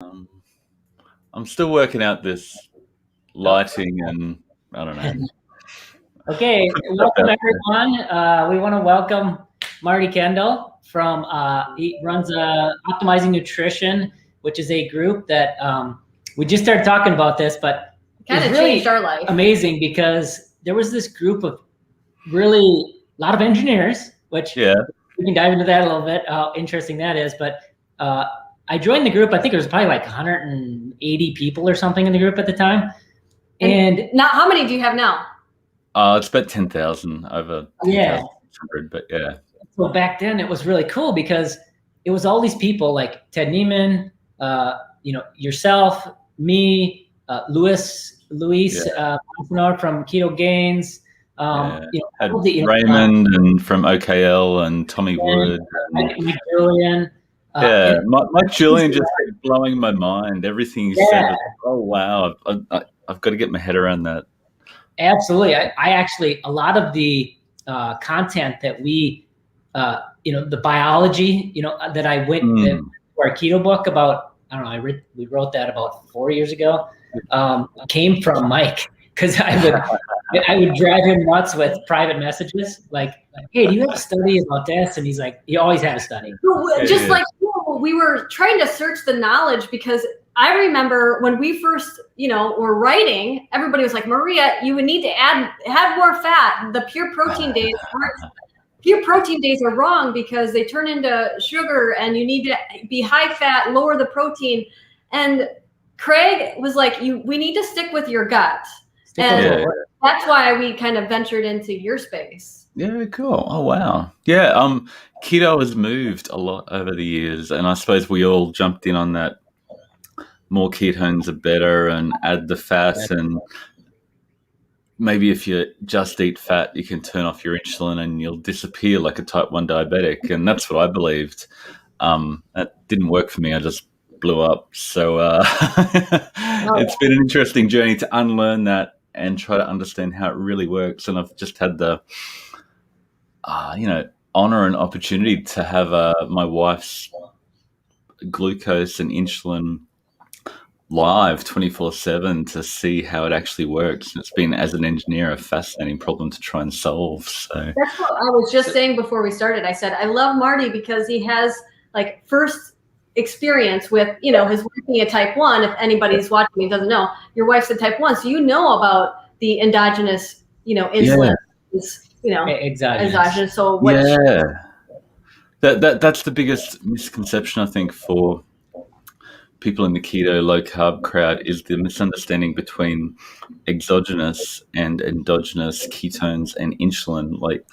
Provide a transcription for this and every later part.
Um, I'm still working out this lighting and I don't know. Okay, welcome everyone. We want to welcome Marty Kendall from, he runs Optimizing Nutrition, which is a group that we just started talking about this, but kind of really changed our life. Amazing, because there was this group of really a lot of engineers, which we can dive into that a little bit, how interesting that is. But I joined the group, I think it was probably like 180 people or something in the group at the time. And now, how many do you have now? It's about 10,000 over 10,600, but yeah. So back then it was really cool because it was all these people like Ted Neiman, yourself, me, Luis from Keto Gains, Raymond and from OKL and Tommy Wood. And Julian. Mike Julian just kept blowing my mind. Everything he said, oh wow, I've got to get my head around that. Absolutely. I actually, a lot of the content that we, the biology, that I went to our keto book about, I don't know, we wrote that about 4 years ago, came from Mike, because I would drive him nuts with private messages like, hey, do you have a study about this? And he's like, you always have a study. Like we were trying to search the knowledge, because I remember when we first, were writing, everybody was like, Maria, you would need to add more fat. The pure protein days are wrong because they turn into sugar, and you need to be high fat, lower the protein. And Craig was like, we need to stick with your gut. And that's why we kind of ventured into your space. Yeah, cool. Oh, wow. Yeah, keto has moved a lot over the years, and I suppose we all jumped in on that. More ketones are better, and add the fat, and maybe if you just eat fat, you can turn off your insulin and you'll disappear like a type 1 diabetic. And that's what I believed. That didn't work for me. I just blew up. So it's been an interesting journey to unlearn that and try to understand how it really works. And I've just had the, honor and opportunity to have my wife's glucose and insulin live 24/7 to see how it actually works. It's been, as an engineer, a fascinating problem to try and solve. So that's what I was just saying before we started. I said I love Marty because he has like first experience with his wife being a type 1. If anybody's watching and doesn't know, your wife's a type 1, so about the endogenous insulin exogenous. So that's the biggest misconception, I think, for people in the keto low carb crowd, is the misunderstanding between exogenous and endogenous ketones and insulin. Like,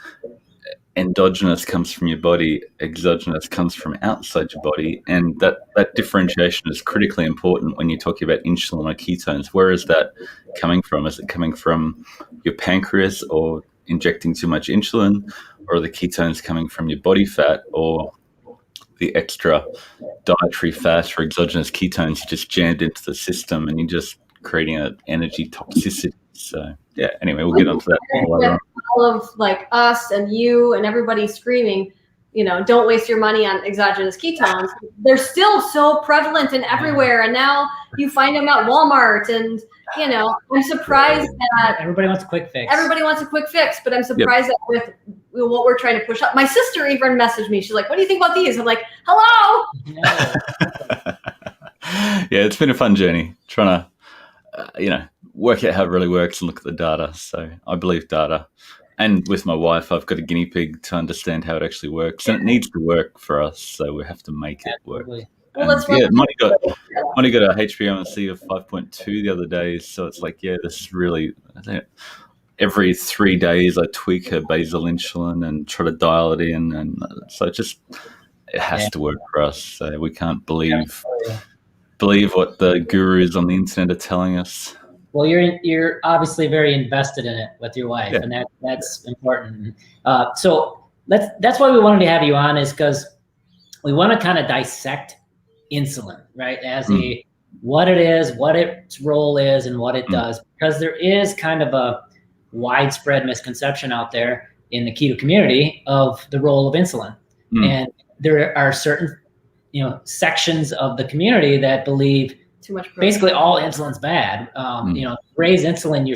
endogenous comes from your body, exogenous comes from outside your body, and that differentiation is critically important when you're talking about insulin or ketones. Where is that coming from? Is it coming from your pancreas or injecting too much insulin, or are the ketones coming from your body fat, or the extra dietary fat or exogenous ketones just jammed into the system, and you're just creating an energy toxicity? So anyway, we'll get onto that later. All of like us and you and everybody screaming, don't waste your money on exogenous ketones. They're still so prevalent and everywhere, and now you find them at Walmart, and I'm surprised that everybody wants a quick fix. But I'm surprised that with what we're trying to push up. My sister even messaged me. She's like, what do you think about these? I'm like, hello. It's been a fun journey trying to, work out how it really works and look at the data. So I believe data. And with my wife, I've got a guinea pig to understand how it actually works. And it needs to work for us, so we have to make it work. Well, Monty got a HbA1c of 5.2 the other day. So it's like, this is really, I think, every 3 days I tweak her basal insulin and try to dial it in. And so it has to work for us. So we can't believe what the gurus on the internet are telling us. Well, you're obviously very invested in it with your wife, and that's important. So that's why we wanted to have you on, is because we want to kind of dissect insulin, right? As what it is, what its role is, and what it does, because there is kind of a widespread misconception out there in the keto community of the role of insulin. And there are certain sections of the community that believe too much protein. Basically all insulin's bad. Raise insulin, you're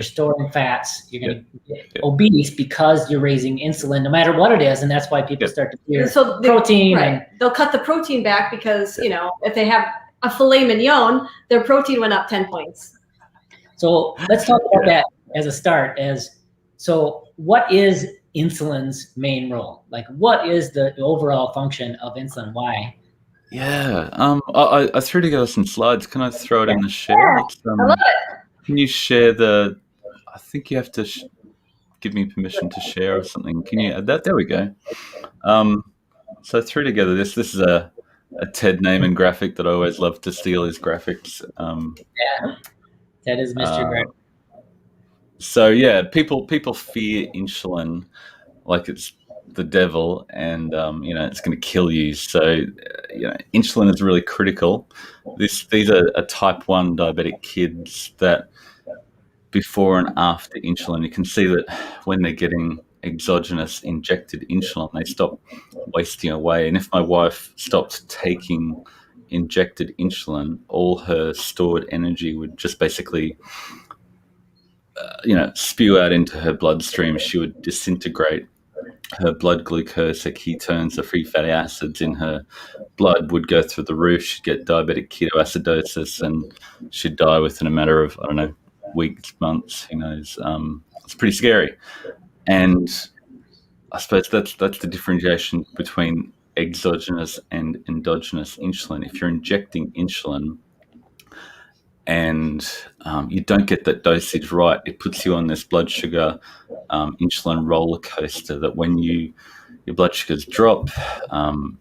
storing fats. You're going to get obese because you're raising insulin, no matter what it is, and that's why people start to fear protein. Right. They'll cut the protein back because if they have a filet mignon, their protein went up 10 points. So let's talk about that as a start. So what is insulin's main role? Like, what is the overall function of insulin? Why? Yeah. I threw together some slides. Can I throw it in the share? I love it. Can you share I think you have to give me permission to share or something. Can you add that? There we go. So I threw together this. This is a Ted Naiman graphic that I always love to steal his graphics. Ted is Mr. Greg. So yeah, people fear insulin like it's the devil, and it's going to kill you. So insulin is really critical. These are type 1 diabetic kids that before and after insulin, you can see that when they're getting exogenous injected insulin, they stop wasting away. And if my wife stopped taking injected insulin, all her stored energy would just basically spew out into her bloodstream. She would disintegrate. Her blood glucose, her ketones, the free fatty acids in her blood would go through the roof. She'd get diabetic ketoacidosis, and she'd die within a matter of, I don't know, weeks, months, who knows. It's pretty scary. And I suppose that's the differentiation between exogenous and endogenous insulin. If you're injecting insulin and you don't get that dosage right, it puts you on this blood sugar insulin roller coaster that when your blood sugars drop,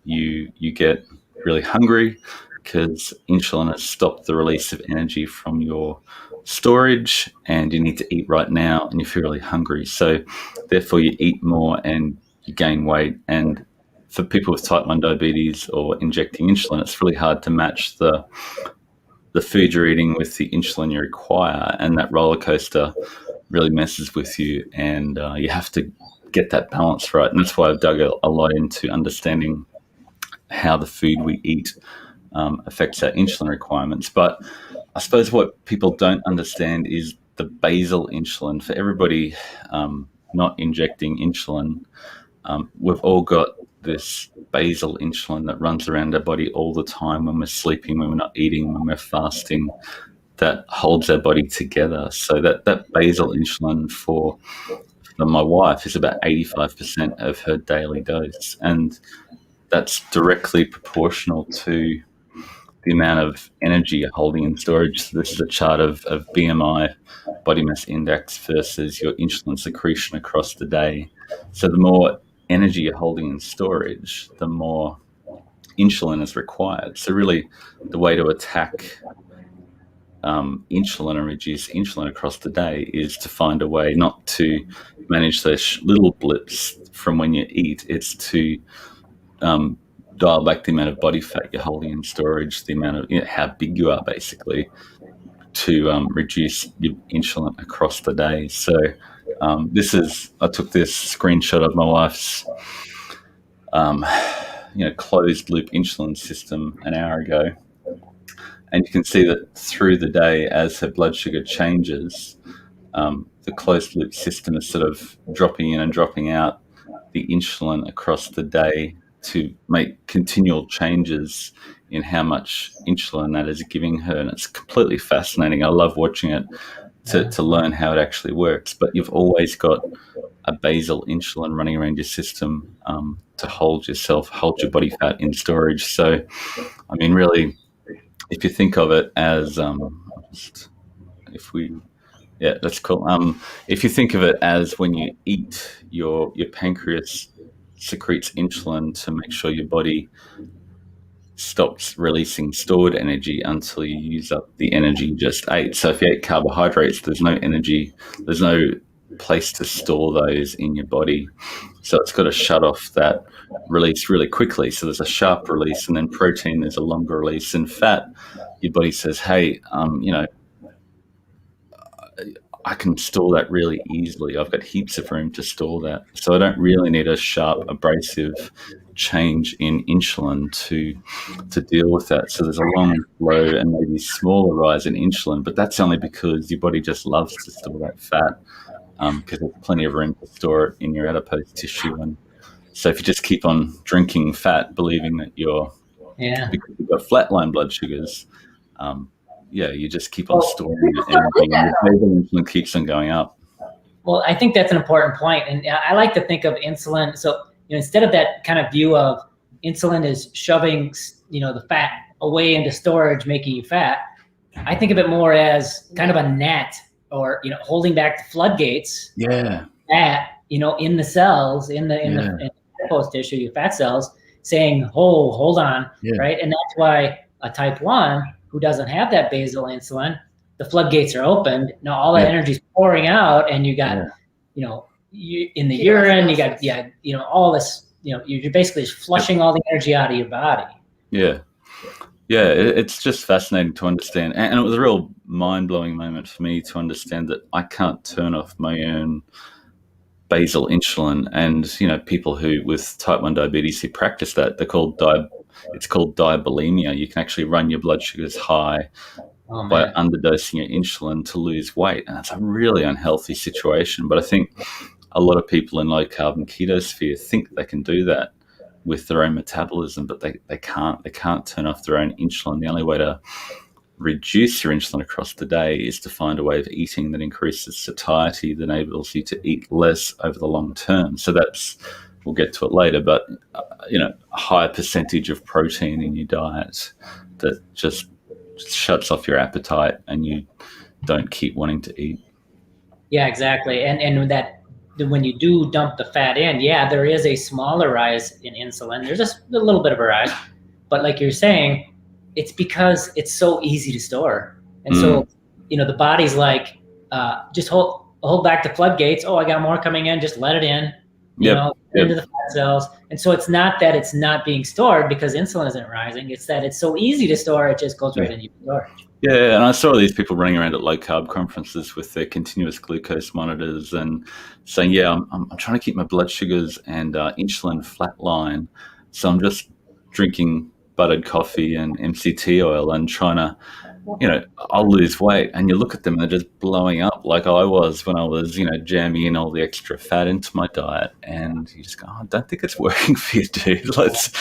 you get really hungry because insulin has stopped the release of energy from your storage, and you need to eat right now, and you feel really hungry. So therefore you eat more and you gain weight. And for people with type 1 diabetes or injecting insulin, it's really hard to match the food you're eating with the insulin you require, and that roller coaster really messes with you, and you have to get that balance right. And that's why I've dug a lot into understanding how the food we eat affects our insulin requirements. But I suppose what people don't understand is the basal insulin. For everybody not injecting insulin, we've all got this basal insulin that runs around our body all the time when we're sleeping, when we're not eating, when we're fasting, that holds our body together. So that basal insulin for my wife is about 85% of her daily dose. And that's directly proportional to the amount of energy you're holding in storage. So this is a chart of BMI, body mass index, versus your insulin secretion across the day. So the more energy you're holding in storage, the more insulin is required. So really the way to attack insulin and reduce insulin across the day is to find a way not to manage those little blips from when you eat. It's to dial back the amount of body fat you're holding in storage, the amount of how big you are, basically, to reduce your insulin across the day. So I took this screenshot of my wife's closed loop insulin system an hour ago, and you can see that through the day, as her blood sugar changes, the closed loop system is sort of dropping in and dropping out the insulin across the day to make continual changes in how much insulin that is giving her. And it's completely fascinating. I love watching it to learn how it actually works. But you've always got a basal insulin running around your system to hold your body fat in storage. So, I mean, really, if you think of it as, that's cool. If you think of it as when you eat, your pancreas secretes insulin to make sure your body stops releasing stored energy until you use up the energy you just ate. So if you ate carbohydrates, there's no energy, there's no place to store those in your body. So it's got to shut off that release really quickly. So there's a sharp release, and then protein, there's a longer release. And fat, your body says, hey, I can store that really easily. I've got heaps of room to store that. So I don't really need a sharp, abrasive change in insulin to deal with that. So there's a long, slow, and maybe smaller rise in insulin, but that's only because your body just loves to store that fat, because there's plenty of room to store it in your adipose tissue. And so if you just keep on drinking fat, believing that because you've got flatline blood sugars, you just keep on storing it, and your insulin keeps on going up. Well, I think that's an important point, and I like to think of insulin. So instead of that kind of view of insulin is shoving the fat away into storage, making you fat, I think of it more as kind of a net, or holding back the floodgates. Yeah. Fat, in the cells, in the adipose tissue, your fat cells, saying, "Oh, hold on," right? And that's why a type 1 who doesn't have that basal insulin, the floodgates are opened. Now all that energy is pouring out, and you got, you in the urine, you got, all this, you're basically just flushing all the energy out of your body. Yeah. Yeah, it's just fascinating to understand. And it was a real mind-blowing moment for me to understand that I can't turn off my own basal insulin. And, people who with type 1 diabetes who practice that, it's called diabulimia. You can actually run your blood sugars high by underdosing your insulin to lose weight. And that's a really unhealthy situation. But I think a lot of people in low carb and keto sphere think they can do that with their own metabolism, but they can't. They can't turn off their own insulin. The only way to reduce your insulin across the day is to find a way of eating that increases satiety, that enables you to eat less over the long term. So we'll get to it later, but a higher percentage of protein in your diet that just shuts off your appetite and you don't keep wanting to eat. Yeah, exactly. And that when you do dump the fat in, there is a smaller rise in insulin. There's a little bit of a rise, but like you're saying, it's because it's so easy to store. And so, the body's like, just hold back the floodgates. Oh, I got more coming in. Just let it in, into the fat cells. And so it's not that it's not being stored because insulin isn't rising. It's that it's so easy to store. It just goes right into your storage. Yeah, and I saw these people running around at low carb conferences with their continuous glucose monitors and saying, I'm trying to keep my blood sugars and insulin flatline. So I'm just drinking buttered coffee and MCT oil and trying to, I'll lose weight. And you look at them and they're just blowing up like I was when I was, jamming in all the extra fat into my diet. And you just go, I don't think it's working for you, dude. Let's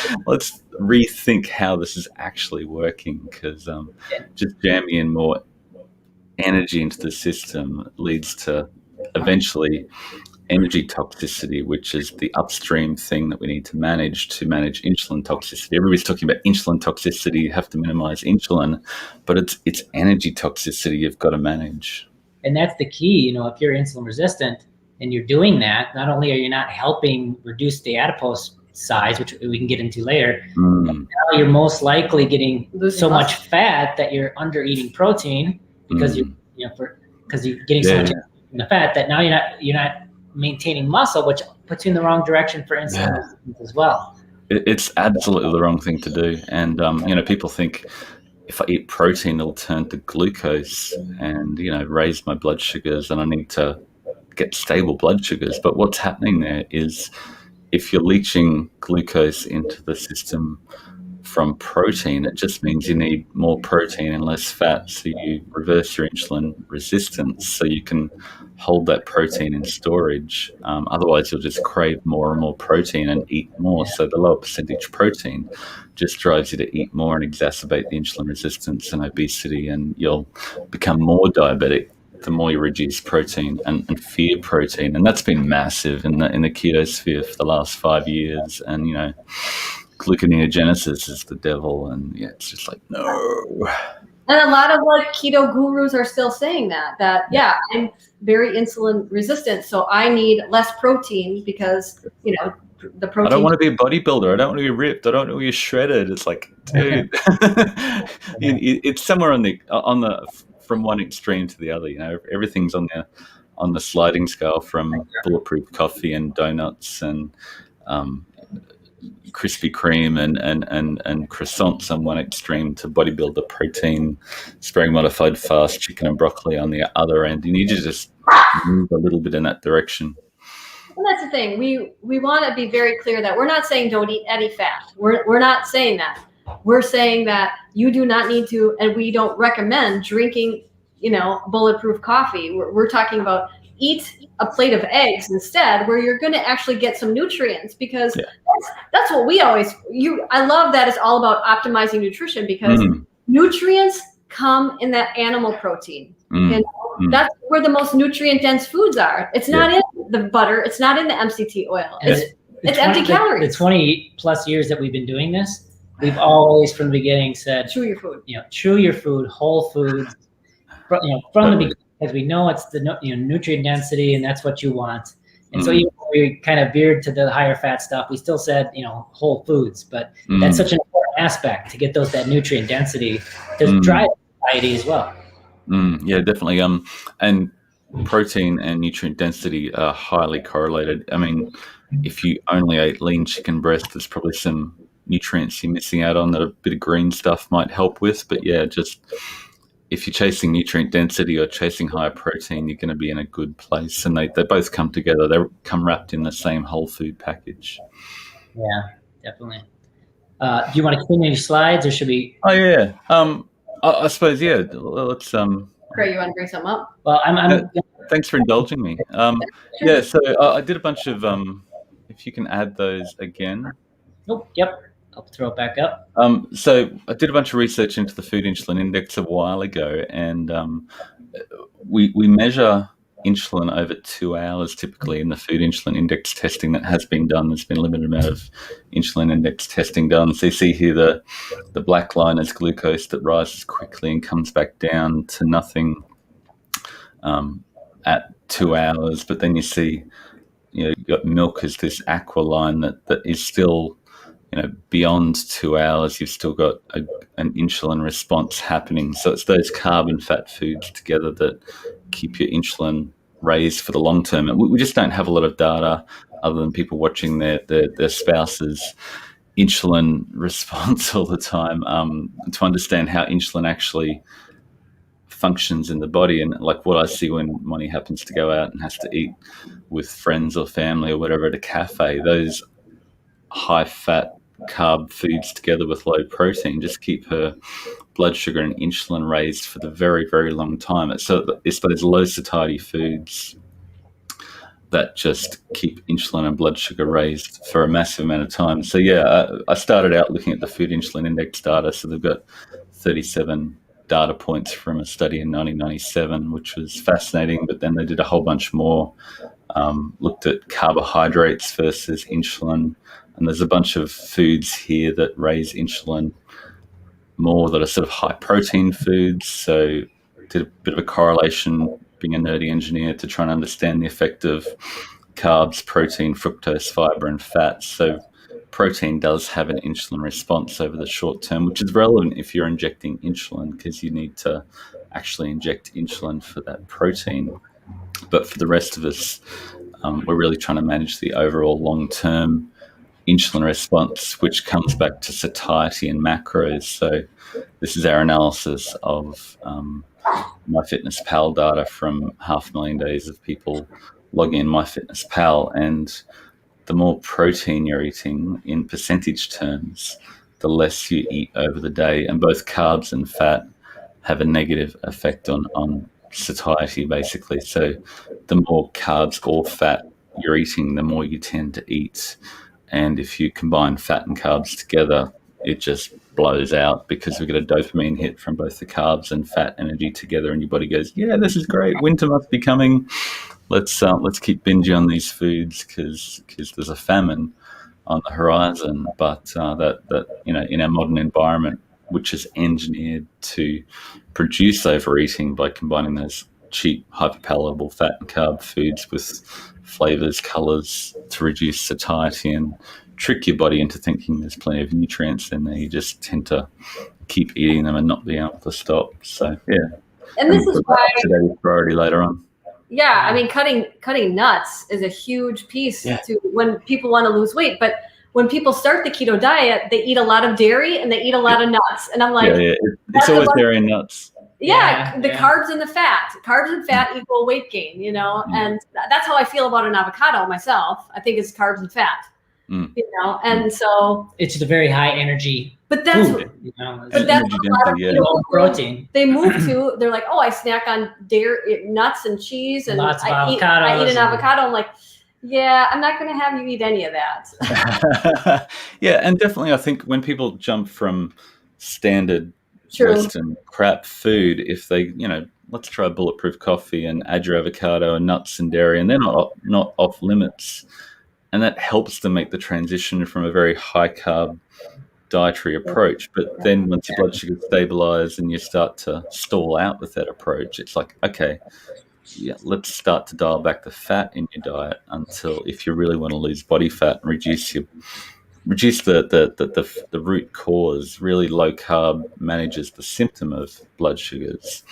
rethink how this is actually working, because just jamming in more energy into the system leads to eventually energy toxicity, which is the upstream thing that we need to manage insulin toxicity. Everybody's talking about insulin toxicity. You have to minimize insulin, but it's energy toxicity you've got to manage. And that's the key. If you're insulin resistant and you're doing that, not only are you not helping reduce the adipose size, which we can get into later, now you're most likely getting so much fat that you're under eating protein because because you're getting so much in the fat that now you're not maintaining muscle, which puts you in the wrong direction for insulin resistance as well. It's absolutely the wrong thing to do. And people think if I eat protein, it'll turn to glucose and raise my blood sugars, and I need to get stable blood sugars. But what's happening there is, if you're leaching glucose into the system from protein, it just means you need more protein and less fat. So you reverse your insulin resistance so you can hold that protein in storage. Otherwise, you'll just crave more and more protein and eat more. So the lower percentage protein just drives you to eat more and exacerbate the insulin resistance and obesity, and you'll become more diabetic the more you reduce protein and fear protein. And that's been massive in the keto sphere for the last 5 years. And, gluconeogenesis is the devil, and it's just like, no. And a lot of keto gurus are still saying that I'm very insulin resistant, so I need less protein because the protein. I don't want to be a bodybuilder. I don't want to be ripped. I don't want to be shredded. It's like, dude, it's somewhere on the from one extreme to the other. Everything's on the sliding scale, from bulletproof coffee and donuts and Krispy Kreme and croissants on one extreme to bodybuilder protein, sparing modified fast chicken and broccoli on the other end. You need to just move a little bit in that direction. And that's the thing. We want to be very clear that we're not saying don't eat any fat. We're not saying that. We're saying that you do not need to, and we don't recommend drinking, bulletproof coffee. We're talking about eat a plate of eggs instead, where you're going to actually get some nutrients, because that's what we always. I love that it's all about optimizing nutrition, because nutrients come in that animal protein. And that's where the most nutrient dense foods are. It's not in the butter. It's not in the MCT oil. It's empty calories. The 20 plus years that we've been doing this, we've always from the beginning said, chew your food. Chew your food, whole foods. From the beginning, because we know it's the nutrient density, and that's what you want. And so even when we kind of veered to the higher fat stuff, we still said whole foods. But that's such an important aspect to get that nutrient density to drive satiety as well. Yeah, definitely. And protein and nutrient density are highly correlated. I mean, if you only ate lean chicken breast, there's probably some nutrients you're missing out on that a bit of green stuff might help with. But yeah, just if you're chasing nutrient density or chasing higher protein, you're going to be in a good place. And they both come together. They come wrapped in the same whole food package. Yeah, definitely. Do you want to continue your slides, or should we? Oh yeah. I suppose, yeah. Let's. Craig, you want to bring something up? Well, I'm thanks for indulging me. Yeah. So I did a bunch of. If you can add those again. Oh, yep. I'll throw it back up. So I did a bunch of research into the food insulin index a while ago, and we measure insulin over 2 hours typically in the food insulin index testing that has been done. There's been a limited amount of insulin index testing done. So you see here the black line is glucose that rises quickly and comes back down to nothing at 2 hours. But then you see, you've got milk as this aqua line that is still, beyond 2 hours. You've still got an insulin response happening. So it's those carb and fat foods together that keep your insulin raised for the long term. And we just don't have a lot of data other than people watching their spouse's insulin response all the time to understand how insulin actually functions in the body. And like what I see when Monty happens to go out and has to eat with friends or family or whatever at a cafe, those high fat carb foods together with low protein just keep her blood sugar and insulin raised for the very, very long time. It's those low satiety foods that just keep insulin and blood sugar raised for a massive amount of time. So yeah, I started out looking at the food insulin index data. So they've got 37 data points from a study in 1997, which was fascinating. But then they did a whole bunch more, looked at carbohydrates versus insulin. And there's a bunch of foods here that raise insulin more that are sort of high protein foods. So did a bit of a correlation, being a nerdy engineer, to try and understand the effect of carbs, protein, fructose, fiber, and fat. So protein does have an insulin response over the short term, which is relevant if you're injecting insulin, because you need to actually inject insulin for that protein. But for the rest of us, we're really trying to manage the overall long-term insulin response, which comes back to satiety and macros. So this is our analysis of MyFitnessPal data from 500,000 days of people logging in MyFitnessPal. And the more protein you're eating in percentage terms, the less you eat over the day. And both carbs and fat have a negative effect on satiety, basically. So the more carbs or fat you're eating, the more you tend to eat. And if you combine fat and carbs together, it just blows out, because we get a dopamine hit from both the carbs and fat energy together, and your body goes, yeah, this is great. Winter must be coming. Let's keep binging on these foods because there's a famine on the horizon. But that in our modern environment, which is engineered to produce overeating by combining those cheap, hyperpalatable fat and carb foods with flavors, colors to reduce satiety and trick your body into thinking there's plenty of nutrients in there, you just tend to keep eating them and not being able to stop. So yeah. And this is why today's priority later on. Yeah, I mean, cutting nuts is a huge piece to when people want to lose weight. But when people start the keto diet, they eat a lot of dairy and they eat a lot of nuts. And I'm like, it's always dairy and nuts. The carbs and the fat. Carbs and fat equal weight gain, you know, and that's how I feel about an avocado myself. I think it's carbs and fat, you know, and so it's a very high energy. But that's food, you know, but that's a lot of people, protein. They move to. They're like, oh, I snack on dairy, nuts, and cheese, and lots of I eat an avocado. I'm like, yeah, I'm not going to have you eat any of that. Yeah, and definitely, I think when people jump from standard Western crap food, if they, you know, let's try bulletproof coffee and add your avocado and nuts and dairy, and they're not off limits, and that helps them make the transition from a very high carb dietary approach. But then once your blood sugar stabilizes and you start to stall out with that approach, it's like, okay, yeah, let's start to dial back the fat in your diet until, if you really want to lose body fat and reduce the root cause. Really low carb manages the symptom of blood sugars,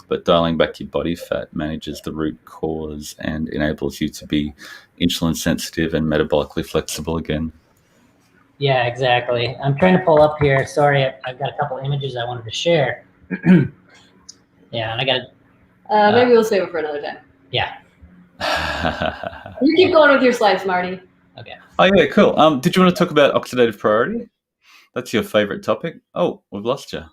but dialing back your body fat manages the root cause and enables you to be insulin sensitive and metabolically flexible again. Yeah, exactly. I'm trying to pull up here. Sorry, I've got a couple images I wanted to share. Yeah, and I got maybe we'll save it for another time. Yeah. You keep going with your slides, Marty. Okay. Oh yeah, cool. Did you want to talk about oxidative priority? That's your favorite topic. Oh, we've lost you.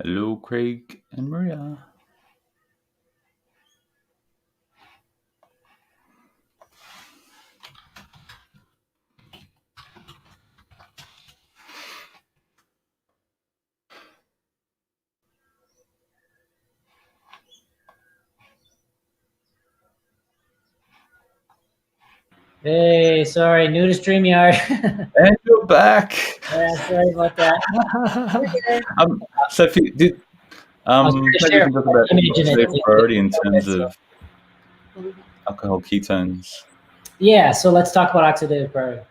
Hello, Craig and Maria. Hey, sorry, new to StreamYard. And you're back. Yeah, sorry about that. So if you did, maybe you can talk about oxidative priority in terms of alcohol ketones. Yeah, so let's talk about oxidative priority.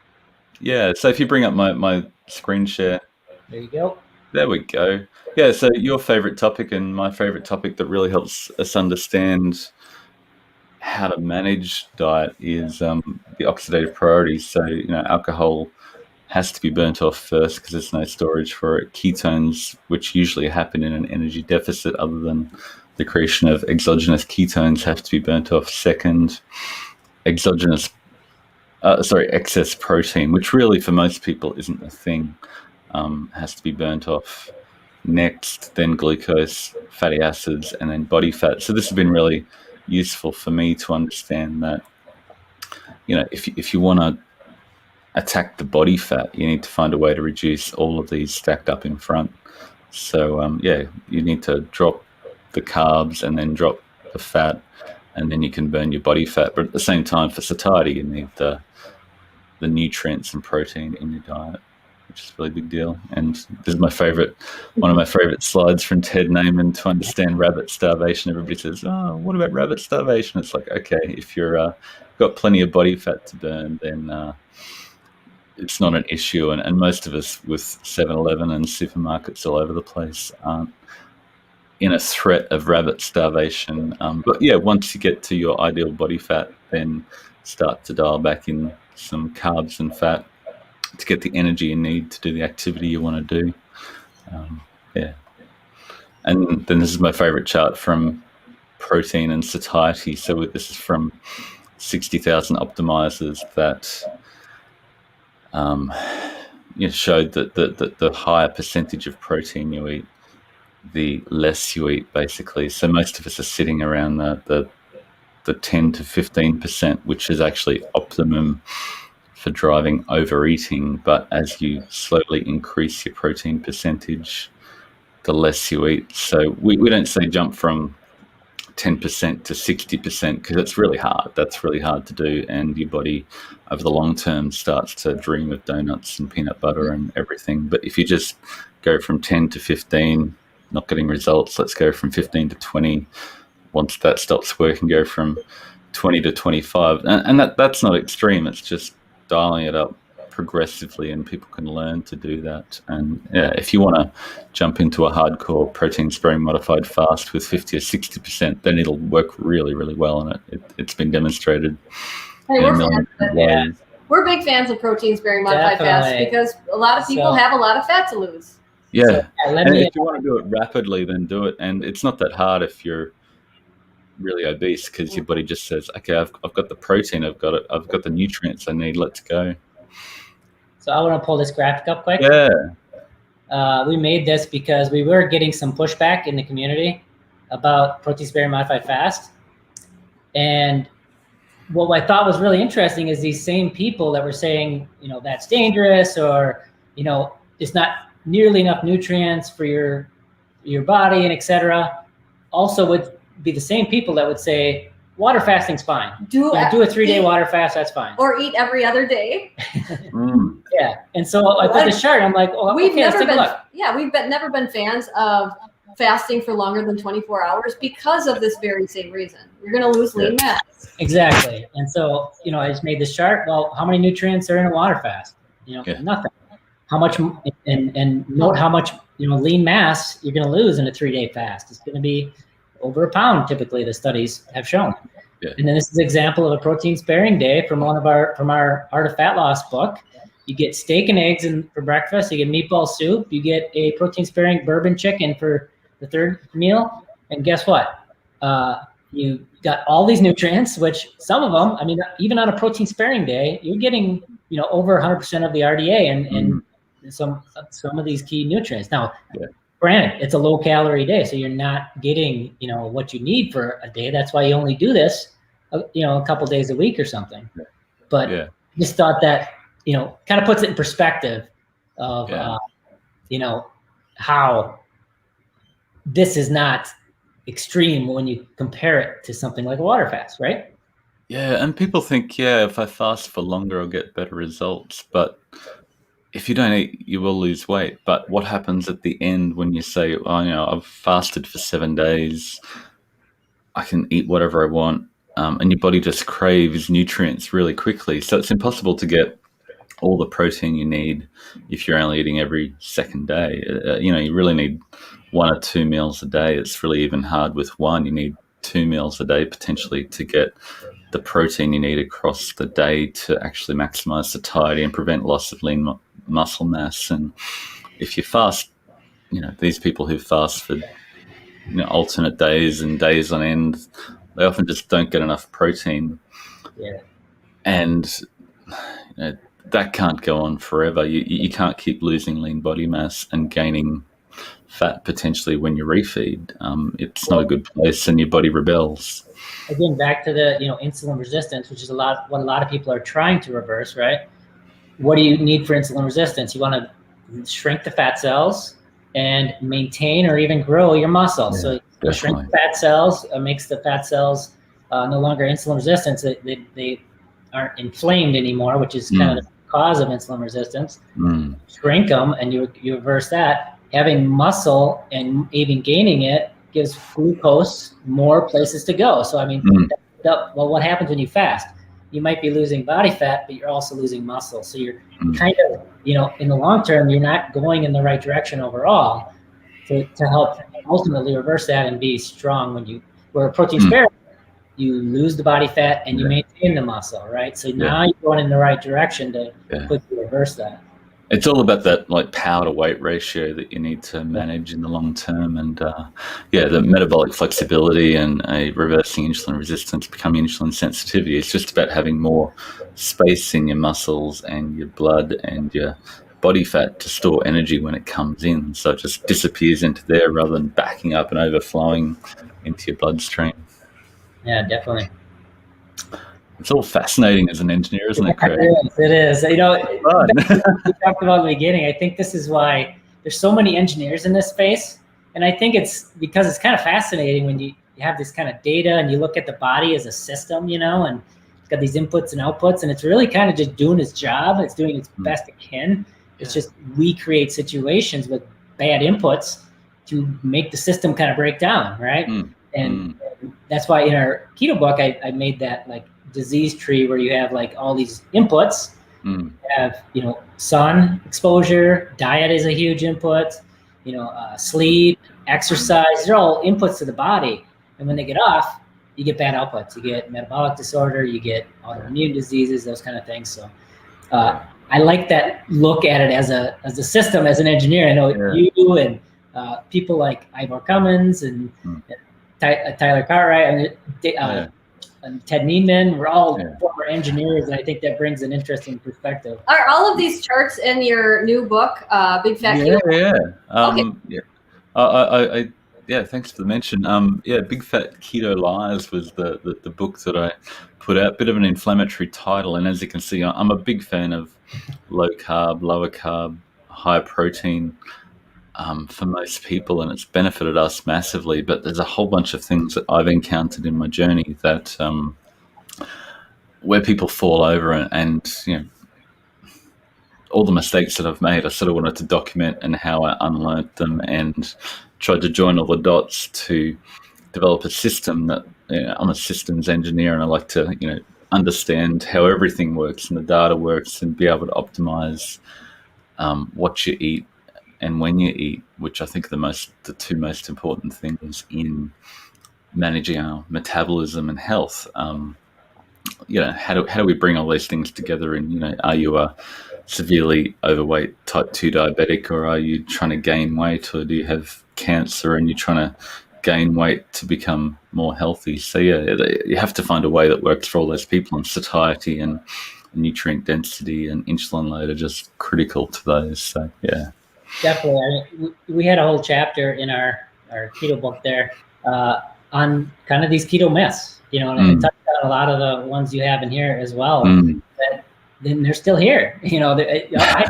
Yeah, so if you bring up my screen share. There you go. There we go. Yeah, so your favorite topic and my favorite topic that really helps us understand how to manage diet is the oxidative priorities. So, you know, alcohol has to be burnt off first because there's no storage for it. Ketones, which usually happen in an energy deficit other than the creation of exogenous ketones, have to be burnt off second. Excess protein, which really for most people isn't a thing, has to be burnt off next, then glucose, fatty acids, and then body fat. So this has been really useful for me to understand that, you know, if you want to attack the body fat, you need to find a way to reduce all of these stacked up in front. So you need to drop the carbs and then drop the fat, and then you can burn your body fat. But at the same time, for satiety, you need the nutrients and protein in your diet, which is a really big deal. And this is one of my favorite slides from Ted Naiman to understand rabbit starvation. Everybody says, oh, what about rabbit starvation? It's like, okay, if you're got plenty of body fat to burn, then it's not an issue. And most of us with 7-Eleven and supermarkets all over the place aren't in a threat of rabbit starvation. But yeah, once you get to your ideal body fat, then start to dial back in some carbs and fat to get the energy you need to do the activity you want to do. And then this is my favorite chart from protein and satiety. So this is from 60,000 optimizers that showed that the higher percentage of protein you eat, the less you eat, basically. So most of us are sitting around the 10 to 15%, which is actually optimum for driving overeating. But as you slowly increase your protein percentage, the less you eat. So we don't say jump from 10% to 60% because it's really hard. That's really hard to do, and your body over the long term starts to dream of donuts and peanut butter and everything. But if you just go from 10 to 15, not getting results, let's go from 15 to 20. Once that stops working, go from 20 to 25. And that's not extreme. It's just dialing it up progressively, and people can learn to do that. And yeah, if you want to jump into a hardcore protein sparing modified fast with 50 or 60%, then it'll work really, really well. And it's been demonstrated in a million ways. We're big fans of protein sparing modified fast because a lot of people have a lot of fat to lose. Yeah, so, and if you want to do it rapidly, then do it. And it's not that hard if you're really obese, because your body just says, okay, I've got the protein, I've got the nutrients I need, let's go. So I want to pull this graphic up quick. Yeah. We made this because we were getting some pushback in the community about protein sparing modified fast. And what I thought was really interesting is these same people that were saying, that's dangerous, or, it's not nearly enough nutrients for your body, and et cetera, also would be the same people that would say water fasting's fine. Do a 3-day water fast, that's fine. Or eat every other day. Yeah. And so I put this chart, I'm like, we've never been fans of fasting for longer than 24 hours because of this very same reason. You're going to lose lean mass. Exactly. And so, I just made this chart. Well, how many nutrients are in a water fast? Nothing. How much, and note how much, lean mass you're going to lose in a 3-day fast. It's going to be over 1 pound, typically, the studies have shown. Yeah. And then this is an example of a protein sparing day from our Art of Fat Loss book. You get steak and eggs for breakfast. You get meatball soup. You get a protein sparing bourbon chicken for the third meal. And guess what? You got all these nutrients, which some of them, even on a protein sparing day, you're getting, over 100% of the RDA and some of these key nutrients. Now, granted, it's a low calorie day, so you're not getting, what you need for a day. That's why you only do this, a couple days a week or something. But just thought that, kind of puts it in perspective of, how this is not extreme when you compare it to something like a water fast, right? Yeah, and people think, if I fast for longer, I'll get better results. But if you don't eat, you will lose weight. But what happens at the end when you say, I've fasted for 7 days, I can eat whatever I want, and your body just craves nutrients really quickly. So it's impossible to get all the protein you need if you're only eating every second day. You really need 1 or 2 meals a day. It's really even hard with one. You need 2 meals a day potentially to get the protein you need across the day to actually maximize satiety and prevent loss of lean muscle mass. And if you fast, these people who fast for alternate days and days on end, they often just don't get enough protein. And that can't go on forever. You can't keep losing lean body mass and gaining fat potentially when you refeed. It's not a good place, and your body rebels. Again, back to the insulin resistance, which is what a lot of people are trying to reverse, right? What do you need for insulin resistance? You want to shrink the fat cells and maintain or even grow your muscle. So shrink the fat cells makes the fat cells no longer insulin resistant. They aren't inflamed anymore, which is kind of the cause of insulin resistance. Shrink them, and you reverse that. Having muscle and even gaining it gives glucose more places to go. So, what happens when you fast? You might be losing body fat, but you're also losing muscle. So you're kind of, in the long term, you're not going in the right direction overall to help ultimately reverse that and be strong where protein sparing, you lose the body fat and you maintain the muscle, right? So now you're going in the right direction to quickly reverse that. It's all about that power to weight ratio that you need to manage in the long term, and the metabolic flexibility and reversing insulin resistance, becoming insulin sensitivity. It's just about having more space in your muscles and your blood and your body fat to store energy when it comes in, so it just disappears into there rather than backing up and overflowing into your bloodstream. Yeah, definitely. It's all fascinating as an engineer, isn't it, Craig? It is. We talked about in the beginning. I think this is why there's so many engineers in this space. And I think it's because it's kind of fascinating when you have this kind of data and you look at the body as a system, and it's got these inputs and outputs, and it's really kind of just doing its job. It's doing its best it can. It's just we create situations with bad inputs to make the system kind of break down, right? And that's why in our keto book, I made that disease tree where you have all these inputs, have, sun exposure, diet is a huge input, sleep, exercise, they're all inputs to the body. And when they get off, you get bad outputs. You get metabolic disorder, you get autoimmune diseases, those kind of things. So I like that look at it as a system, as an engineer. I know you and people like Ivor Cummins and Tyler Cartwright and Ted Neiman, we're all former engineers, and I think that brings an interesting perspective. Are all of these charts in your new book, Big Fat Keto? Thanks for the mention. Big Fat Keto Lies was the book that I put out. Bit of an inflammatory title, and as you can see, I'm a big fan of low carb, lower carb, high protein for most people, and it's benefited us massively. But there's a whole bunch of things that I've encountered in my journey that where people fall over, and all the mistakes that I've made, I sort of wanted to document and how I unlearned them and tried to join all the dots to develop a system that, I'm a systems engineer, and I like to, understand how everything works and the data works and be able to optimize what you eat and when you eat, which I think are the two most important things in managing our metabolism and health. How do we bring all these things together? And, are you a severely overweight type 2 diabetic, or are you trying to gain weight, or do you have cancer and you're trying to gain weight to become more healthy? So you have to find a way that works for all those people, and satiety and nutrient density and insulin load are just critical to those. So definitely. I mean, we had a whole chapter in our keto book there on kind of these keto myths, and I touched on a lot of the ones you have in here as well. That then they're still here. I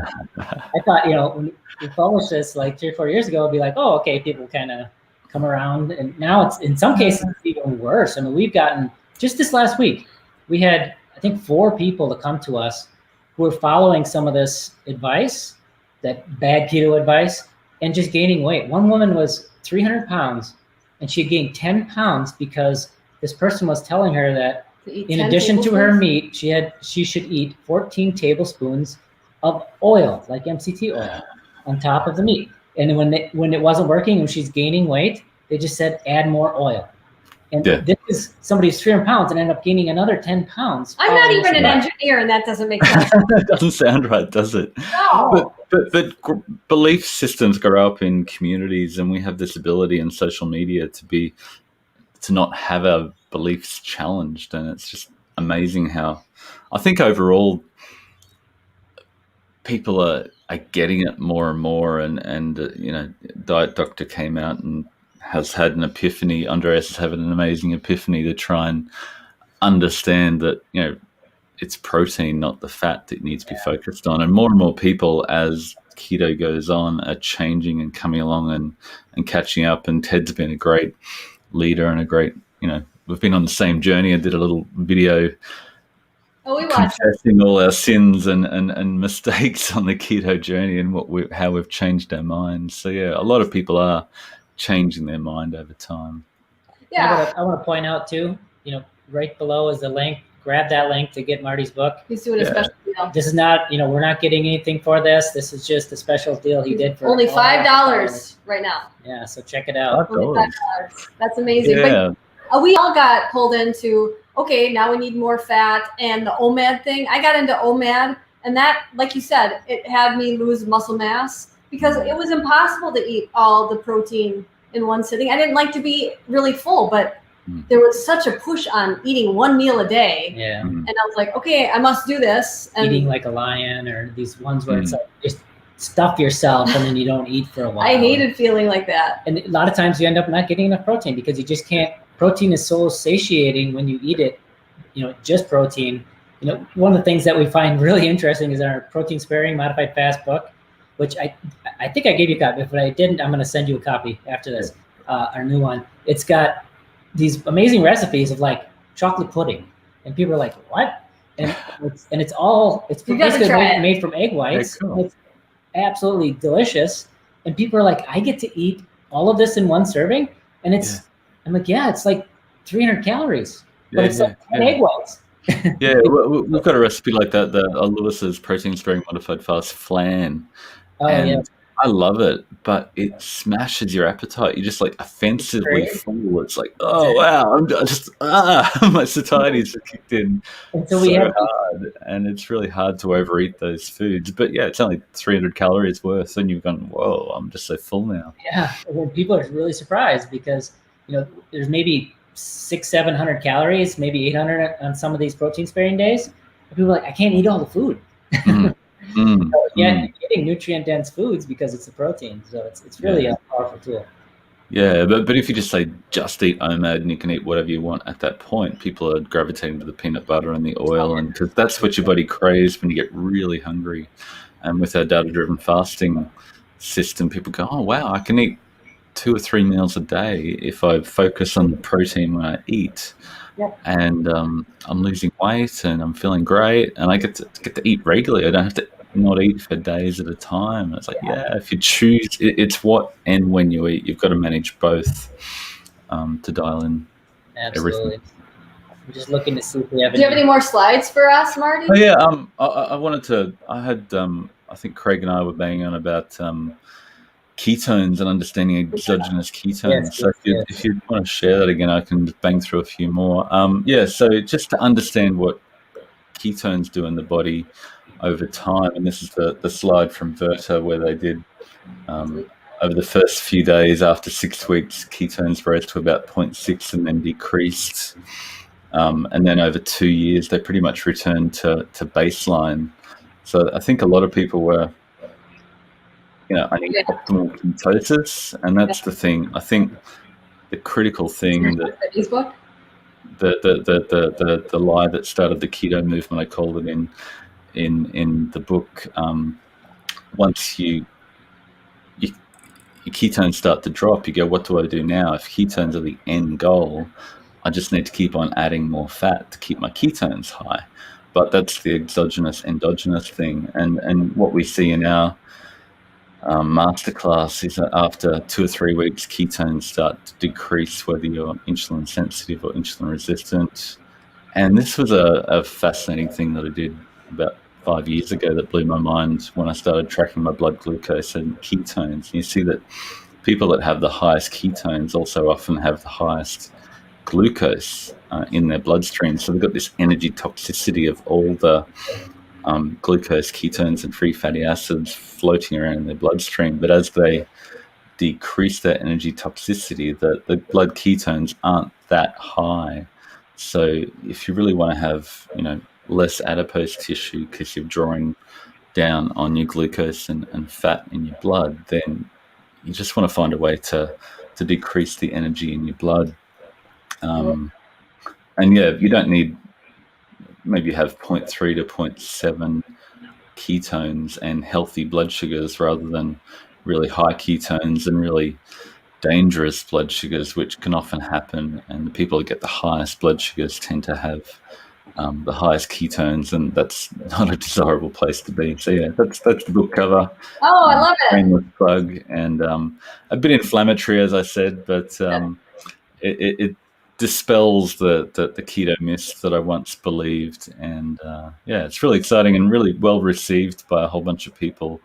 thought, when we published this like 3 or 4 years ago, it'd be like, oh, okay, people kind of come around, and now it's in some cases it's even worse. I mean, we've gotten, just this last week, we had, I think, 4 people to come to us who are following some of this advice, that bad keto advice, and just gaining weight. One woman was 300 pounds, and she gained 10 pounds because this person was telling her that in addition to her meat, she should eat 14 tablespoons of oil, like MCT oil, on top of the meat. And when it wasn't working and she's gaining weight, they just said add more oil. And this is somebody who's 300 pounds and ended up gaining another 10 pounds. I'm not even an engineer, and that doesn't make sense. That doesn't sound right, does it? No. But belief systems grow up in communities, and we have this ability in social media to not have our beliefs challenged. And it's just amazing how I think overall people are getting it more and more. And Diet Doctor came out and has had an epiphany. Andreas is having an amazing epiphany to try and understand that, it's protein, not the fat, that needs to be focused on. And more people, as keto goes on, are changing and coming along and catching up. And Ted's been a great leader and a great, we've been on the same journey. I did a little video confessing all our sins and mistakes on the keto journey and how we've changed our minds. So a lot of people are changing their mind over time. Yeah. I want to point out too, right below is the link. Grab that link to get Marty's book. He's doing a special deal. This is not, we're not getting anything for this. This is just a special deal he did for only $5 right now. Yeah, so check it out. Only $5. That's amazing. Yeah. But we all got pulled into, okay, now we need more fat, and the OMAD thing. I got into OMAD, and that, like you said, it had me lose muscle mass because it was impossible to eat all the protein in one sitting. I didn't like to be really full, but there was such a push on eating one meal a day. Yeah. And I was like, okay, I must do this. And eating like a lion, or these ones where it's like just stuff yourself and then you don't eat for a while. I hated feeling like that. And a lot of times you end up not getting enough protein because you just can't. Protein is so satiating when you eat it, just protein. One of the things that we find really interesting is our protein sparing modified fast book, which I think I gave you a copy. If I didn't, I'm going to send you a copy after this, our new one. It's got these amazing recipes of like chocolate pudding, and people are like, what? And it's basically made from egg whites. Cool. It's absolutely delicious. And people are like, I get to eat all of this in one serving. And I'm like, it's like 300 calories, but it's like 10 egg whites. Yeah, we've got a recipe like that, the Lewis's protein sparing modified fast flan, Oh yeah, and I love it, but it smashes your appetite. You're just like offensively great. full. It's like, oh wow, I just my satiety's kicked in And so we so have, hard, and it's really hard to overeat those foods. But yeah, it's only 300 calories worth, and you've gone, whoa, I'm just so full now. yeah, when people are really surprised because, there's maybe 600-700 calories, maybe 800 on some of these protein sparing days. And people are like, I can't eat all the food. Mm, mm, So, yeah, mm. you're getting nutrient dense foods because it's the protein. So it's really a powerful tool. Yeah, but if you just say just eat OMAD and you can eat whatever you want at that point, people are gravitating to the peanut butter and the oil, and because that's what your body craves when you get really hungry. And with our data-driven fasting system, people go, oh wow, I can eat 2 or 3 meals a day if I focus on the protein when I eat. Yeah. And I'm losing weight and I'm feeling great, and I get to eat regularly. I don't have to not eat for days at a time. It's like, yeah, if you choose, it's what and when you eat. You've got to manage both to dial in Absolutely. everything. I'm just looking to see if we have Do you have any more slides for us, Marty? Oh yeah, I wanted to. I had I think Craig and I were banging on about ketones and understanding exogenous ketones. Yes, So if you want to share that again, I can bang through a few more. So just to understand what ketones do in the body over time, and this is the slide from Verta where they did over the first few days after 6 weeks, ketones rose to about 0.6 and then decreased. And then over 2 years, they pretty much returned to baseline. So I think a lot of people were, I need optimal ketosis, and that's the thing. I think the critical thing that the lie that started the keto movement, I called it in the book. Once your ketones start to drop, you go, what do I do now? If ketones are the end goal, I just need to keep on adding more fat to keep my ketones high. But that's the exogenous endogenous thing, and what we see in our masterclass is that after 2 or 3 weeks, ketones start to decrease, whether you're insulin sensitive or insulin resistant. And this was a fascinating thing that I did about 5 years ago that blew my mind when I started tracking my blood glucose and ketones. And you see that people that have the highest ketones also often have the highest glucose in their bloodstream. So they've got this energy toxicity of all the glucose, ketones, and free fatty acids floating around in their bloodstream. But as they decrease that energy toxicity, the blood ketones aren't that high. So if you really want to have, less adipose tissue because you're drawing down on your glucose and fat in your blood, then you just want to find a way to decrease the energy in your blood. And you don't need, maybe have 0.3 to 0.7 ketones and healthy blood sugars rather than really high ketones and really dangerous blood sugars, which can often happen. And the people who get the highest blood sugars tend to have the highest ketones, and that's not a desirable place to be. So yeah, that's the book cover. Oh, I love it. Shameless plug, and a bit inflammatory, as I said, but it dispels the keto myths that I once believed, and it's really exciting and really well received by a whole bunch of people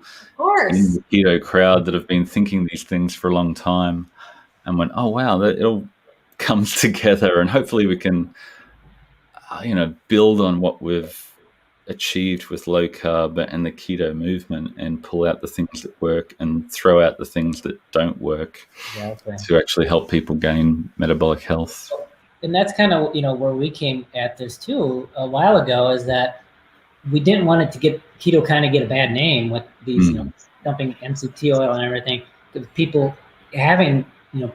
in the keto crowd that have been thinking these things for a long time, and went, oh wow, that it all comes together, and hopefully we can build on what we've achieved with low carb and the keto movement and pull out the things that work and throw out the things that don't work to actually help people gain metabolic health. And that's kind of, where we came at this too a while ago, is that we didn't want it to get keto kind of get a bad name with these, dumping MCT oil and everything, with people having,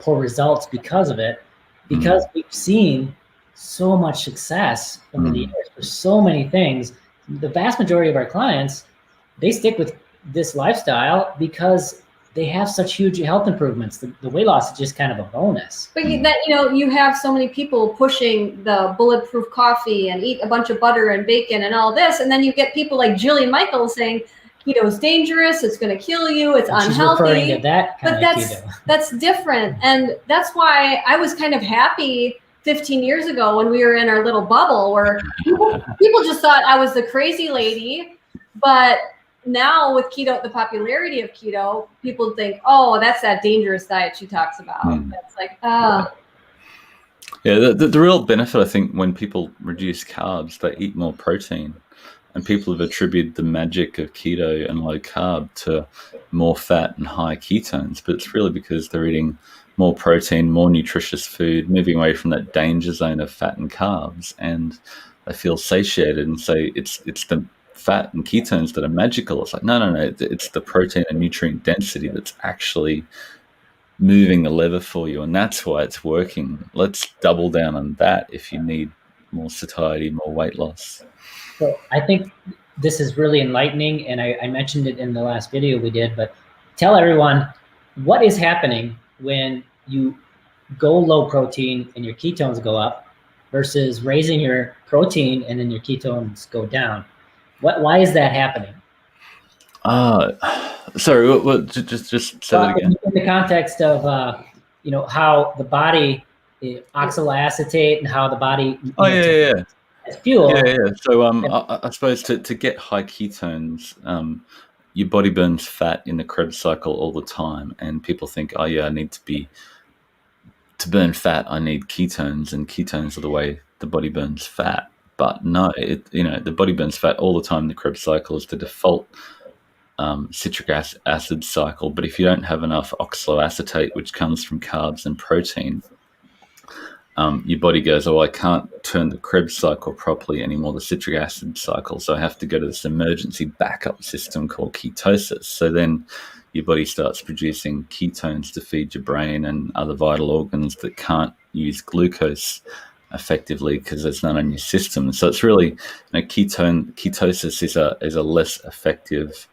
poor results because of it, because we've seen so much success over the years for so many things. The vast majority of our clients, they stick with this lifestyle because they have such huge health improvements. The weight loss is just kind of a bonus. But you have so many people pushing the bulletproof coffee and eat a bunch of butter and bacon and all this, and then you get people like Jillian Michaels saying keto is dangerous, it's going to kill you, it's unhealthy. She's referring to that kind of keto. That's different, and that's why I was kind of happy 15 years ago when we were in our little bubble where people just thought I was the crazy lady. But now with keto, the popularity of keto, people think, oh, that's that dangerous diet she talks about. That's like, Yeah, the real benefit, I think, when people reduce carbs, they eat more protein. And people have attributed the magic of keto and low carb to more fat and high ketones, but it's really because they're eating more protein, more nutritious food, moving away from that danger zone of fat and carbs, and they feel satiated and say it's the fat and ketones that are magical. It's like, no, it's the protein and nutrient density that's actually moving the lever for you, and that's why it's working. Let's double down on that if you need more satiety, more weight loss. So I think this is really enlightening, and I mentioned it in the last video we did, but tell everyone what is happening when you go low protein and your ketones go up versus raising your protein and then your ketones go down. Why is that happening? Sorry, what just say that again. In the context of how the body oxaloacetate and how the body as fuel. Yeah. So I suppose to get high ketones, your body burns fat in the Krebs cycle all the time, and people think, oh yeah, to burn fat, I need ketones, and ketones are the way the body burns fat. But no, the body burns fat all the time. The Krebs cycle is the default citric acid cycle. But if you don't have enough oxaloacetate, which comes from carbs and protein, your body goes, oh, I can't turn the Krebs cycle properly anymore, the citric acid cycle, so I have to go to this emergency backup system called ketosis. So then your body starts producing ketones to feed your brain and other vital organs that can't use glucose effectively because there's none in your system. So it's really, ketosis is a less effective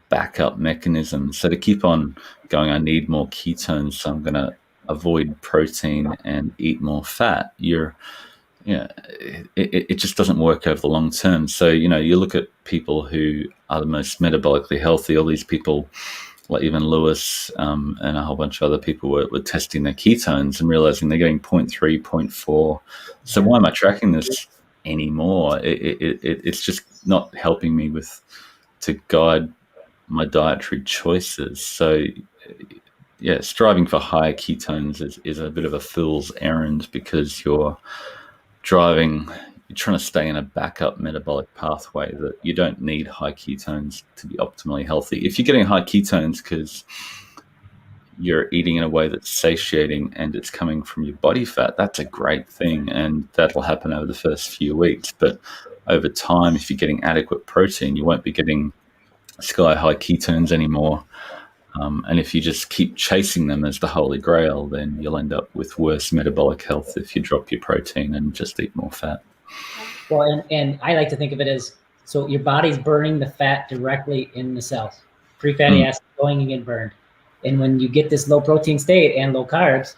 backup mechanism. So to keep on going, I need more ketones, so I'm going to avoid protein and eat more fat. It just doesn't work over the long term. So you look at people who are the most metabolically healthy. All these people, like even Lewis and a whole bunch of other people, were testing their ketones and realizing they're getting 0.3, 0.4. So why am I tracking this anymore? It's just not helping me to guide my dietary choices. So yeah, striving for higher ketones is a bit of a fool's errand, because you're trying to stay in a backup metabolic pathway that you don't need high ketones to be optimally healthy. If you're getting high ketones because you're eating in a way that's satiating and it's coming from your body fat, that's a great thing, and that'll happen over the first few weeks. But over time, if you're getting adequate protein, you won't be getting sky high ketones anymore. And if you just keep chasing them as the holy grail, then you'll end up with worse metabolic health if you drop your protein and just eat more fat. Well, and I like to think of it as, so your body's burning the fat directly in the cells. Free fatty acid going and getting burned. And when you get this low protein state and low carbs,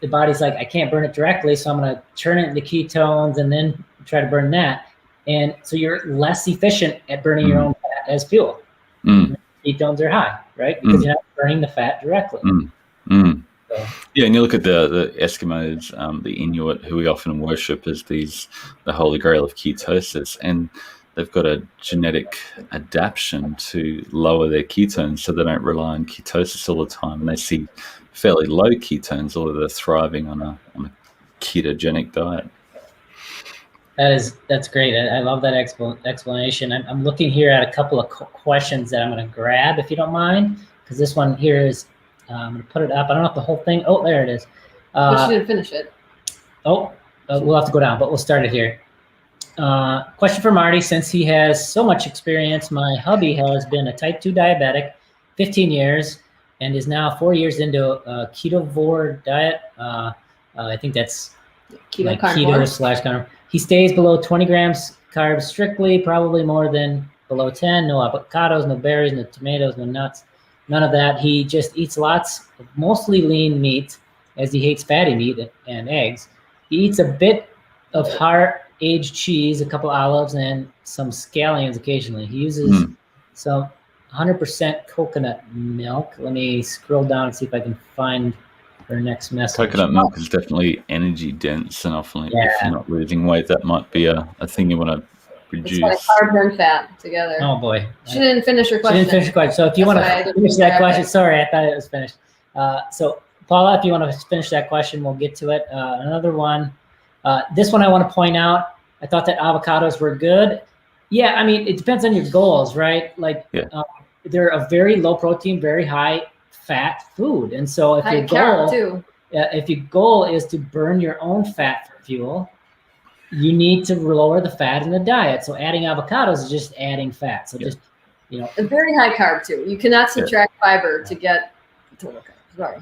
the body's like, I can't burn it directly, so I'm going to turn it into ketones and then try to burn that. And so you're less efficient at burning your own fat as fuel. Ketones are high, right? Because you're not burning the fat directly. So. Yeah, and you look at the Eskimos, the Inuit, who we often worship as the holy grail of ketosis, and they've got a genetic adaptation to lower their ketones so they don't rely on ketosis all the time, and they see fairly low ketones, although they're thriving on a ketogenic diet. That's great. I love that explanation. I'm looking here at a couple of questions that I'm going to grab, if you don't mind, because this one here is, I'm going to put it up. I don't know if the whole thing, oh, there it is. We should finish it. We'll have to go down, but we'll start it here. Question for Marty. Since he has so much experience, my hubby has been a type 2 diabetic 15 years and is now 4 years into a ketovore diet. I think that's keto/carnivore. He stays below 20 grams carbs strictly, probably more than below 10. No avocados, no berries, no tomatoes, no nuts, none of that. He just eats lots of mostly lean meat, as he hates fatty meat and eggs. He eats a bit of hard-aged cheese, a couple olives, and some scallions occasionally. He uses some 100% coconut milk. Let me scroll down and see if I can find for next message. Coconut milk is definitely energy dense, and often if you're not losing weight, that might be a thing you want to reduce. It's got carbs and fat together. Oh boy. She didn't finish her question. She didn't finish her question. So if you want to finish that question, sorry, I thought it was finished. So Paula, if you want to finish that question, we'll get to it. Another one. This one I want to point out. I thought that avocados were good. Yeah, I mean, it depends on your goals, right? Like they're a very low protein, very high fat food. And so if your goal is to burn your own fat for fuel, you need to lower the fat in the diet. So adding avocados is just adding fat. So just, a very high carb too. You cannot subtract fiber to get total carbs. Sorry.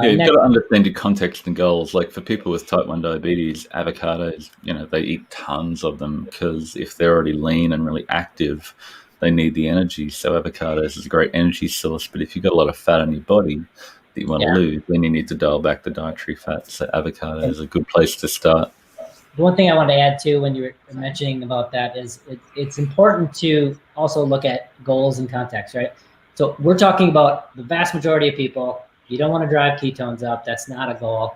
You've got to understand your context and goals. Like for people with type 1 diabetes, avocados, they eat tons of them because if they're already lean and really active, they need the energy. So avocados is a great energy source. But if you've got a lot of fat on your body that you want to lose, then you need to dial back the dietary fat. So avocado is a good place to start. The one thing I wanted to add too, when you were mentioning about that, is it's important to also look at goals and context, right? So we're talking about the vast majority of people. You don't want to drive ketones up. That's not a goal.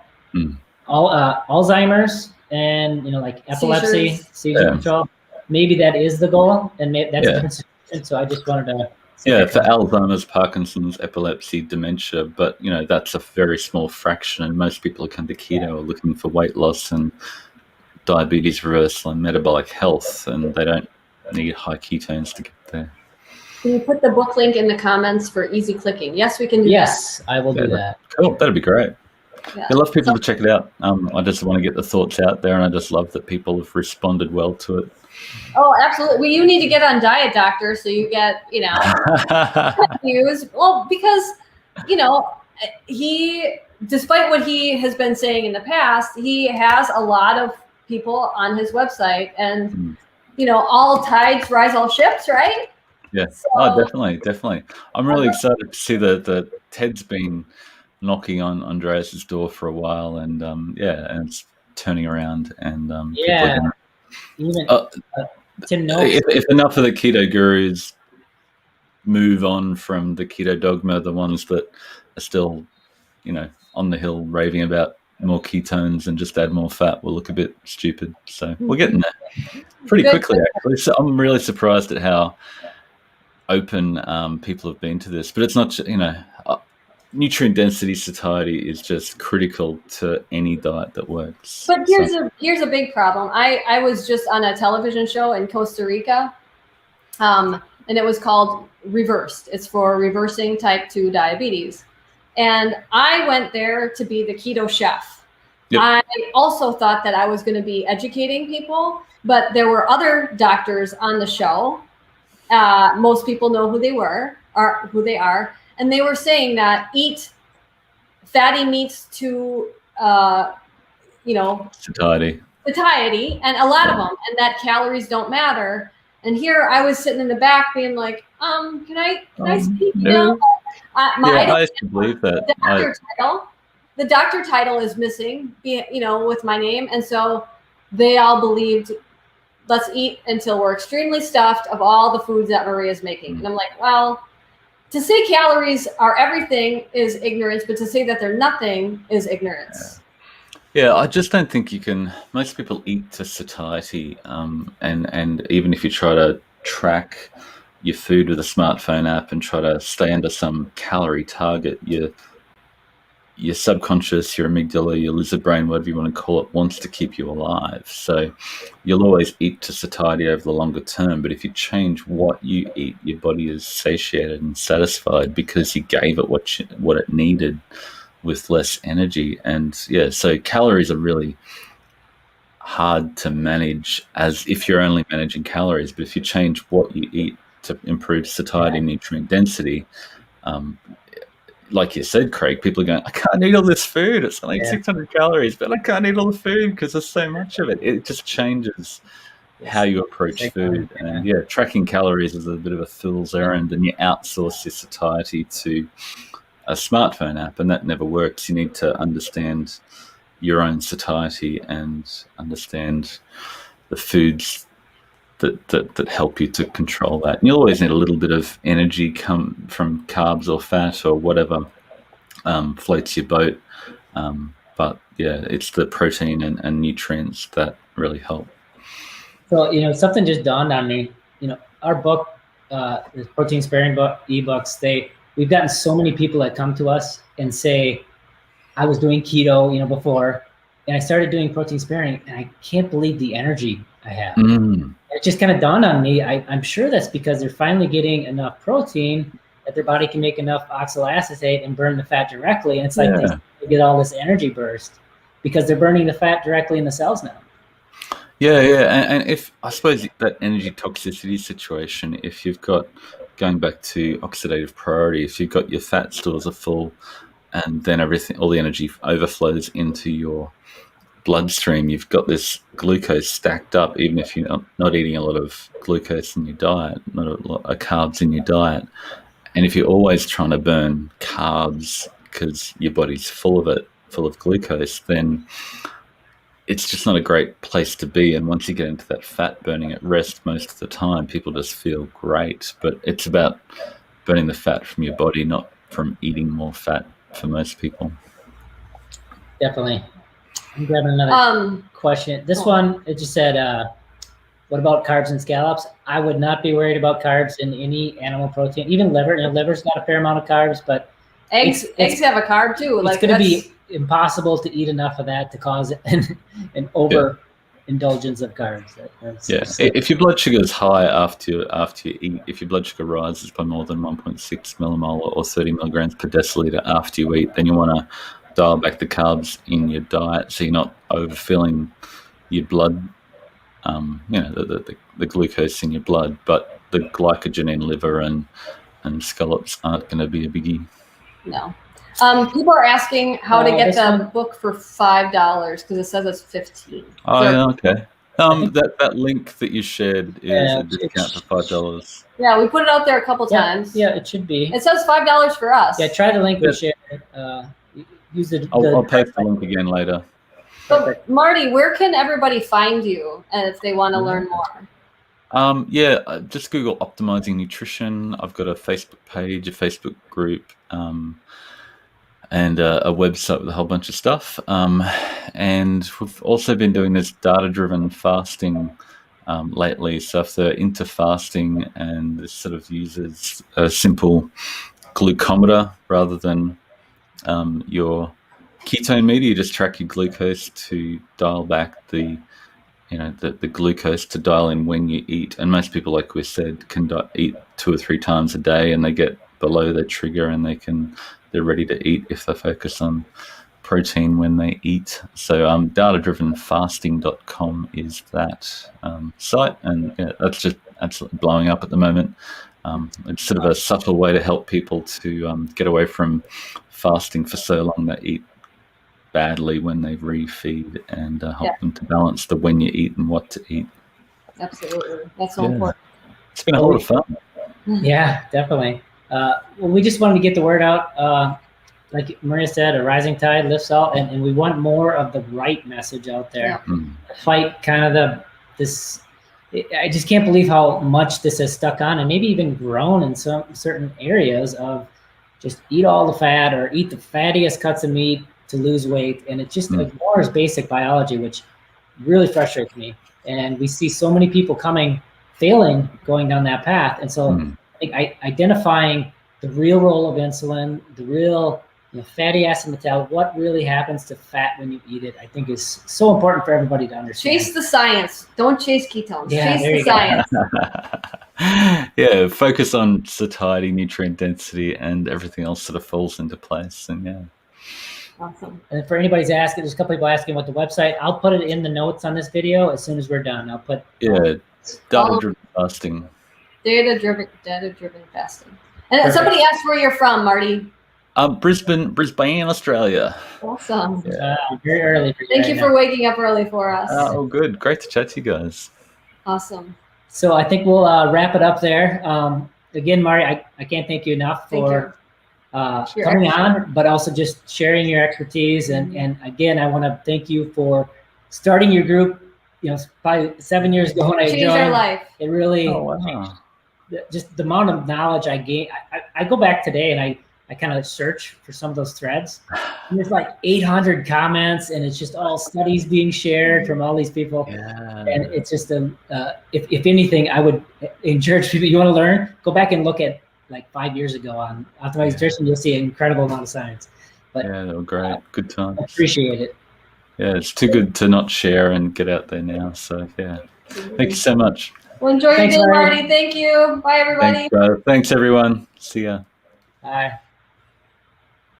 Alzheimer's and like epilepsy, seizure control. Maybe that is the goal, and that's a different situation. So I just wanted to. For Alzheimer's, Parkinson's, epilepsy, dementia, but that's a very small fraction. And most people who come to keto are looking for weight loss and diabetes reversal and metabolic health, and they don't need high ketones to get there. Can you put the book link in the comments for easy clicking? Yes, we can do that. Yes, I will do that. Cool. That'd be great. I love people to check it out. I just want to get the thoughts out there, and I just love that people have responded well to it. Oh, absolutely. Well, you need to get on Diet Doctor so you get, views. Well, because, he, despite what he has been saying in the past, he has a lot of people on his website, and, all tides rise all ships, right? Yeah. So, definitely. I'm really excited to see that Ted's been knocking on Andreas's door for a while, and and it's turning around, and Tim knows. If enough of the keto gurus move on from the keto dogma, the ones that are still, on the hill raving about more ketones and just add more fat will look a bit stupid. So we're getting there pretty quickly, actually. So I'm really surprised at how open people have been to this, but it's not, nutrient density satiety is just critical to any diet that works. But here's a big problem. I was just on a television show in Costa Rica, and it was called Reversed. It's for reversing type 2 diabetes. And I went there to be the keto chef. Yep. I also thought that I was going to be educating people, but there were other doctors on the show. Most people know who they are. And they were saying that eat fatty meats to, satiety, and a lot of them, and that calories don't matter. And here I was sitting in the back being like, can I speak? No. I used to believe that. The doctor title is missing, with my name. And so they all believed, let's eat until we're extremely stuffed of all the foods that Maria's making. And I'm like, well, to say calories are everything is ignorance, but to say that they're nothing is ignorance. Yeah, I just don't think you can. Most people eat to satiety, and even if you try to track your food with a smartphone app and try to stay under some calorie target, your subconscious, your amygdala, your lizard brain, whatever you want to call it, wants to keep you alive. So you'll always eat to satiety over the longer term. But if you change what you eat, your body is satiated and satisfied because you gave it what it needed with less energy. And so calories are really hard to manage as if you're only managing calories. But if you change what you eat to improve satiety and nutrient density, like you said, Craig, people are going, I can't eat all this food. It's like 600 calories, but I can't eat all the food because there's so much of it. It just changes how you approach food. And tracking calories is a bit of a fool's errand, and you outsource your satiety to a smartphone app, and that never works. You need to understand your own satiety and understand the foods that help you to control that. And you'll always need a little bit of energy come from carbs or fat or whatever floats your boat. But yeah, it's the protein and nutrients that really help. So, something just dawned on me. Our book, the protein sparing book, ebooks, we've gotten so many people that come to us and say, I was doing keto, before, and I started doing protein sparing, and I can't believe the energy I have. It just kind of dawned on me. I'm sure that's because they're finally getting enough protein that their body can make enough oxaloacetate and burn the fat directly. And it's like they get all this energy burst because they're burning the fat directly in the cells now. Yeah. And if, I suppose, that energy toxicity situation, if you've got, going back to oxidative priority, if you've got your fat stores are full and then all the energy overflows into your bloodstream, you've got this glucose stacked up, even if you're not eating a lot of glucose in your diet, not a lot of carbs in your diet. And if you're always trying to burn carbs because your body's full of it, full of glucose, then it's just not a great place to be. And once you get into that fat burning at rest, most of the time people just feel great. But it's about burning the fat from your body, not from eating more fat for most people. Definitely. I'm grabbing another question. This one, it just said, what about carbs and scallops? I would not be worried about carbs in any animal protein, even liver. Liver's got a fair amount of carbs, but eggs have a carb too. It's going to be impossible to eat enough of that to cause an overindulgence of carbs. If your blood sugar is high after you eat, if your blood sugar rises by more than 1.6 millimolar or 30 milligrams per deciliter after you eat, then you want to dial back the carbs in your diet so you're not overfilling your blood, the glucose in your blood. But the glycogen in liver and scallops aren't going to be a biggie. No. People are asking how to get the book for $5 because it says it's $15. Oh, yeah, okay. That link that you shared is a discount for $5. Yeah, we put it out there a couple times. Yeah, it should be. It says $5 for us. Yeah, try the link we shared. Use I'll post the link again later. So, Marty, where can everybody find you if they want to learn more? Just Google Optimizing Nutrition. I've got a Facebook page, a Facebook group, and a website with a whole bunch of stuff. And we've also been doing this data-driven fasting lately. So if they're into fasting and this sort of uses a simple glucometer rather than your ketone meter, you just track your glucose to dial back the glucose to dial in when you eat. And most people, like we said, can eat 2 or 3 times a day and they get below their trigger and they're ready to eat if they focus on protein when they eat. So datadrivenfasting.com is that site, and that's just absolutely blowing up at the moment. It's sort of a subtle way to help people to get away from fasting for so long they eat badly when they refeed, and help them to balance the when you eat and what to eat. Absolutely. That's so important. It's been a lot of fun. Yeah, definitely. Well, we just wanted to get the word out. Like Maria said, a rising tide lifts all, and we want more of the right message out there. Yeah. Fight kind of this. I just can't believe how much this has stuck on, and maybe even grown in some certain areas of just eat all the fat or eat the fattiest cuts of meat to lose weight, and it just ignores basic biology, which really frustrates me. And we see so many people failing going down that path, and so I think identifying the real role of insulin, the real fatty acid metabolite, what really happens to fat when you eat it, I think is so important for everybody to understand. Chase the science. Don't chase ketones. Yeah, chase the science. Yeah, focus on satiety, nutrient density, and everything else sort of falls into place. And Awesome. And for anybody's asking, there's a couple people asking what the website. I'll put it in the notes on this video as soon as we're done. I'll put data-driven fasting. Data-driven fasting. And somebody asked where you're from, Marty. Brisbane, Australia. Awesome. Very early for you. Thank you for waking up early for us. Oh, good. Great to chat to you guys. Awesome. So I think we'll wrap it up there. Again, Marty, I can't thank you enough for coming on, but also just sharing your expertise. And again, I want to thank you for starting your group. Probably 7 years ago when I joined. Changed our life. It really changed. Just the amount of knowledge I gained. I go back today and I kind of search for some of those threads. And there's like 800 comments, and it's just all studies being shared from all these people. Yeah. And it's just if anything, I would encourage people, you want to learn, go back and look at like 5 years ago on optimized nutrition. You'll see an incredible amount of science. But yeah, they were great. Good times. I appreciate it. Yeah, it's too good to not share and get out there now. So yeah, thank you so much. Well, enjoy your Thanks, day, Marty. Marty. Thank you. Bye, everybody. Thanks everyone. See ya. Bye.